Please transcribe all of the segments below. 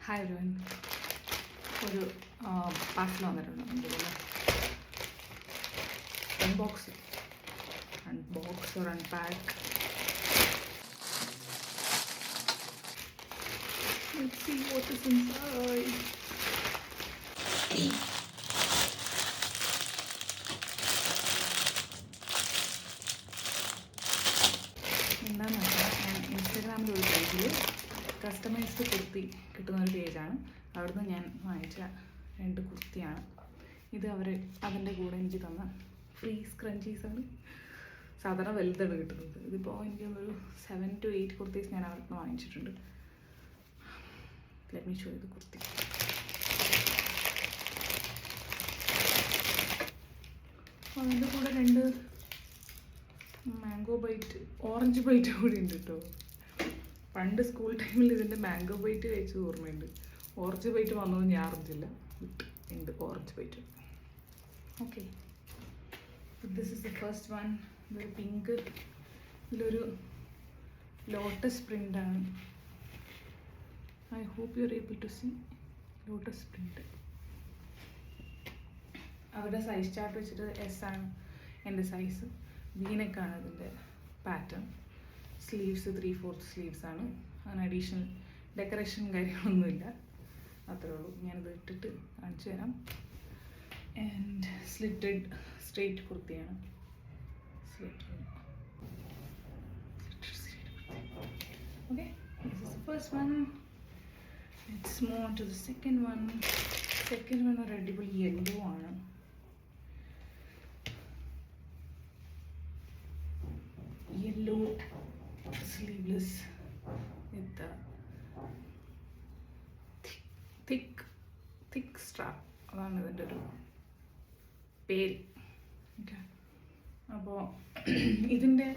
Hi everyone. ഒരു parcel വന്നിട്ടുണ്ട്. അതുപോലെ unbox or unpack. Let's see what is inside. എന്താണെന്ന് വെച്ചാൽ ഞാൻ ഇൻസ്റ്റാഗ്രാമിൽ ഒരു പേജിൽ കസ്റ്റമൈസ്ഡ് കുർത്തി കിട്ടുന്നൊരു പേജാണ്. അവിടുന്ന് ഞാൻ വാങ്ങിച്ച 2 കുർത്തിയാണ്. ഇത് അതിൻ്റെ കൂടെ എനിക്ക് തന്ന ഫ്രീ സ്ക്രഞ്ചീസാണ്. സാധാരണ വലുതാണ് കിട്ടുന്നത്. ഇതിപ്പോൾ എനിക്ക് ഒരു 7 to 8 കുർത്തീസ് ഞാൻ അവിടുന്ന് വാങ്ങിച്ചിട്ടുണ്ട്. Let me show you the kurti. അതിൻ്റെ കൂടെ 2 മാംഗോ ബൈറ്റ്, ഓറഞ്ച് ബൈറ്റ് കൂടി ഉണ്ട് കേട്ടോ. പണ്ട് സ്കൂൾ ടൈമിൽ ഇതിൻ്റെ മാംഗോ ബൈറ്റ് കഴിച്ചത് ഓർമ്മയുണ്ട്. ഓറഞ്ച് ബൈറ്റ് വന്നത് ഞാൻ അറിഞ്ഞില്ല. ഉണ്ട് orange bite. Okay, this is the first one. ഇതൊരു പിങ്ക്, ഇതിലൊരു ലോട്ടസ് പ്രിൻ്റാണ്. I hope you are able to see lotus print. അവരുടെ സൈസ് ചാർട്ട് വെച്ചിട്ട് S ആണ് എൻ്റെ സൈസ്. വീനക്കാണ് ഇതിൻ്റെ പാറ്റേൺ. സ്ലീവ്സ് 3/4 സ്ലീവ്സ് ആണ്. അങ്ങനെ അഡീഷണൽ ഡെക്കറേഷൻ കാര്യങ്ങളൊന്നുമില്ല. അത്രേ ഉള്ളൂ. ഞാനിത് ഇട്ടിട്ട് കാണിച്ചു തരാം. ആൻഡ് സ്ലിറ്റഡ് സ്ട്രെയിറ്റ് കുർത്തിയാണ്. Okay, this is the first one. Let's move on to the second one. Second one ഒരു അടിപൊളി യെല്ലോ ആണ്. Yellow sleeveless with thick strap. അതാണ് ഇതിൻ്റെ ഒരു പേര്. ഓക്കെ, അപ്പോൾ ഇതിൻ്റെ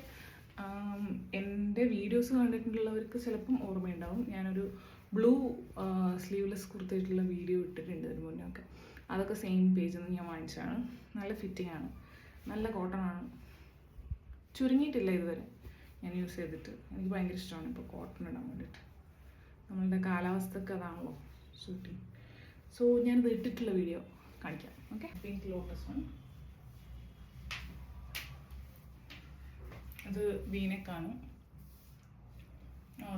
എൻ്റെ വീഡിയോസ് കണ്ടിട്ടുള്ളവർക്ക് ചിലപ്പം ഓർമ്മയുണ്ടാവും. ഞാനൊരു ബ്ലൂ സ്ലീവ്ലെസ് കുർത്തിയിട്ടുള്ള വീഡിയോ ഇട്ടിട്ടുണ്ട് ഇതിന് മുന്നേ ഒക്കെ. അതൊക്കെ സെയിം പേജിൽ നിന്ന് ഞാൻ വാങ്ങിച്ചതാണ്. നല്ല ഫിറ്റിംഗ് ആണ്, നല്ല കോട്ടൺ ആണ്, ചുരുങ്ങിയിട്ടില്ല ഇതുവരെ ഞാൻ യൂസ് ചെയ്തിട്ട്. എനിക്ക് ഭയങ്കര ഇഷ്ടമാണ് ഇപ്പോൾ കോട്ടൺ ഇടാൻ വേണ്ടിയിട്ട്. നമ്മളുടെ കാലാവസ്ഥക്ക് അതാണല്ലോ ഷൂട്ടിങ്. സോ ഞാനിത് ഇട്ടിട്ടുള്ള വീഡിയോ കാണിക്കാം. Okay, pink lotus one. അത് വീനെക്കാണ്,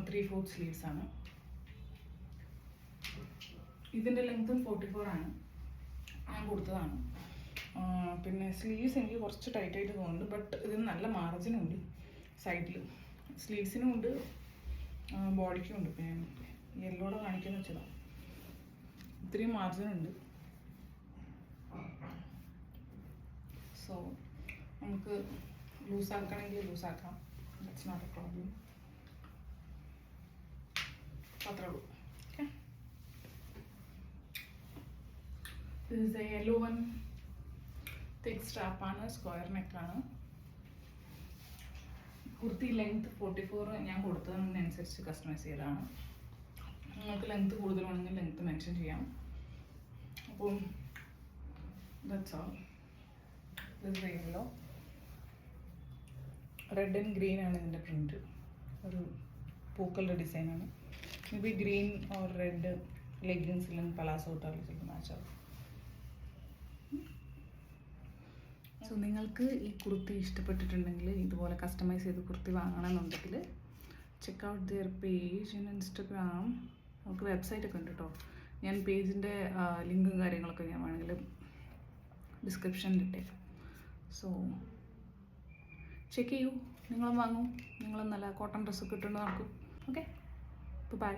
3/4 സ്ലീവ്സ് ആണ്. ഇതിൻ്റെ ലെങ്ത്തും 44 ആണ്. ഞാൻ കൊടുത്തതാണ്. പിന്നെ സ്ലീവ്സ് എനിക്ക് കുറച്ച് ടൈറ്റായിട്ട് തോന്നുന്നുണ്ട്. ബട്ട് ഇതിന് നല്ല മാർജിനുണ്ട് സൈഡിൽ. സ്ലീവ്സിനും ഉണ്ട്, ബോഡിക്കും ഉണ്ട്. പിന്നെ യെല്ലോടെ കാണിക്കാന്ന് വെച്ചതാണ്. ഇത്രയും മാർജിനുണ്ട്. സോ നമുക്ക് ലൂസാക്കണമെങ്കിൽ ലൂസാക്കാം. That's not a problem. അത്രേ ഉള്ളൂ. Okay, this is a yellow one. Thick സ്ട്രാപ്പാണ്, സ്ക്വയർ നെക്കാണ്. കുർത്തി ലെങ്ത് 44 ഞാൻ കൊടുത്തതിനനുസരിച്ച് കസ്റ്റമൈസ് ചെയ്തതാണ്. നിങ്ങൾക്ക് ലെങ്ത് കൂടുതലാണെങ്കിൽ ലെങ്ത് മെൻഷൻ ചെയ്യാം. അപ്പം that's all. This is yellow. Red and green ആണ് ഇതിൻ്റെ പ്രിൻറ്റ്. ഒരു പൂക്കളുടെ ഡിസൈനാണ്. Maybe green or red ലെഗിൻസിലും പലാസോ ഇട്ടാലും ചിലപ്പോൾ മാച്ചാകും. സോ നിങ്ങൾക്ക് ഈ കുർത്തി ഇഷ്ടപ്പെട്ടിട്ടുണ്ടെങ്കിൽ, ഇതുപോലെ കസ്റ്റമൈസ് ചെയ്ത് കുർത്തി വാങ്ങണമെന്നുണ്ടെങ്കിൽ check out their page in Instagram. നമുക്ക് വെബ്സൈറ്റൊക്കെ ഉണ്ട് കേട്ടോ. ഞാൻ പേജിൻ്റെ ലിങ്കും കാര്യങ്ങളൊക്കെ ഞാൻ വേണമെങ്കിൽ ഡിസ്ക്രിപ്ഷനിൽ ഇട്ടേക്കാം. സോ ചെക്ക് ചെയ്യൂ, നിങ്ങളും വാങ്ങൂ. നിങ്ങളും നല്ല കോട്ടൺ ഡ്രസ്സൊക്കെ ഇട്ടുകൊണ്ട് നടക്കും. Okay, by.